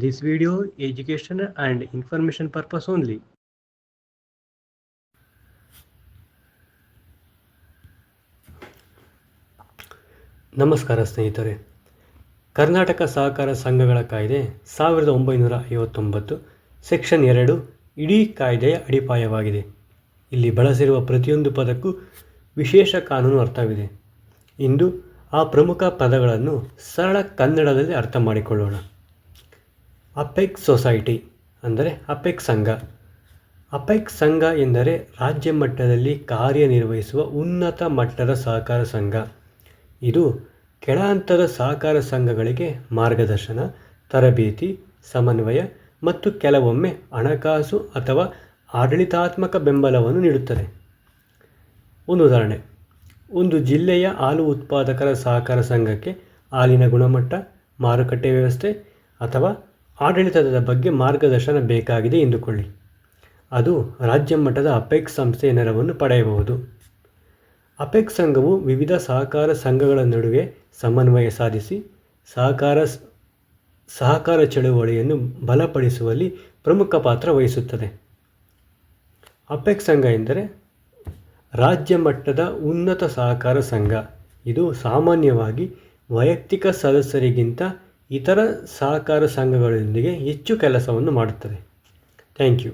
This video education and information purpose only. ನಮಸ್ಕಾರ ಸ್ನೇಹಿತರೆ. ಕರ್ನಾಟಕ ಸಹಕಾರ ಸಂಘಗಳ ಕಾಯ್ದೆ 1959 ಸೆಕ್ಷನ್ 2 ಇಡೀ ಕಾಯ್ದೆಯ ಅಡಿಪಾಯವಾಗಿದೆ. ಇಲ್ಲಿ ಬಳಸಿರುವ ಪ್ರತಿಯೊಂದು ಪದಕ್ಕೂ ವಿಶೇಷ ಕಾನೂನು ಅರ್ಥವಿದೆ. ಇಂದು ಆ ಪ್ರಮುಖ ಪದಗಳನ್ನು ಸರಳ ಕನ್ನಡದಲ್ಲಿ ಅರ್ಥ ಮಾಡಿಕೊಳ್ಳೋಣ. ಅಪೆಕ್ಸ್ ಸೊಸೈಟಿ ಅಂದರೆ ಅಪೆಕ್ಸ್ ಸಂಘ. ಅಪೆಕ್ಸ್ ಸಂಘ ಎಂದರೆ ರಾಜ್ಯ ಮಟ್ಟದಲ್ಲಿ ಕಾರ್ಯನಿರ್ವಹಿಸುವ ಉನ್ನತ ಮಟ್ಟದ ಸಹಕಾರ ಸಂಘ. ಇದು ಕೆಳ ಹಂತದ ಸಹಕಾರ ಸಂಘಗಳಿಗೆ ಮಾರ್ಗದರ್ಶನ, ತರಬೇತಿ, ಸಮನ್ವಯ ಮತ್ತು ಕೆಲವೊಮ್ಮೆ ಹಣಕಾಸು ಅಥವಾ ಆಡಳಿತಾತ್ಮಕ ಬೆಂಬಲವನ್ನು ನೀಡುತ್ತದೆ. ಒಂದು ಉದಾಹರಣೆ: ಒಂದು ಜಿಲ್ಲೆಯ ಹಾಲು ಉತ್ಪಾದಕರ ಸಹಕಾರ ಸಂಘಕ್ಕೆ ಹಾಲಿನ ಗುಣಮಟ್ಟ, ಮಾರುಕಟ್ಟೆ ವ್ಯವಸ್ಥೆ ಅಥವಾ ಆಡಳಿತದ ಬಗ್ಗೆ ಮಾರ್ಗದರ್ಶನ ಬೇಕಾಗಿದೆ ಎಂದುಕೊಳ್ಳಿ. ಅದು ರಾಜ್ಯ ಮಟ್ಟದ ಅಪೆಕ್ಸ್ ಸಂಸ್ಥೆಯ ನೆರವನ್ನು ಪಡೆಯಬಹುದು. ಅಪೆಕ್ಸ್ ಸಂಘವು ವಿವಿಧ ಸಹಕಾರ ಸಂಘಗಳ ನಡುವೆ ಸಮನ್ವಯ ಸಾಧಿಸಿ ಸಹಕಾರ ಚಳುವಳಿಯನ್ನು ಬಲಪಡಿಸುವಲ್ಲಿ ಪ್ರಮುಖ ಪಾತ್ರ ವಹಿಸುತ್ತದೆ. ಅಪೆಕ್ಸ್ ಸಂಘ ಎಂದರೆ ರಾಜ್ಯ ಮಟ್ಟದ ಉನ್ನತ ಸಹಕಾರ ಸಂಘ. ಇದು ಸಾಮಾನ್ಯವಾಗಿ ವೈಯಕ್ತಿಕ ಸದಸ್ಯರಿಗಿಂತ ಇತರ ಸಹಕಾರ ಸಂಘಗಳೊಂದಿಗೆ ಹೆಚ್ಚು ಕೆಲಸವನ್ನು ಮಾಡುತ್ತದೆ. Thank you.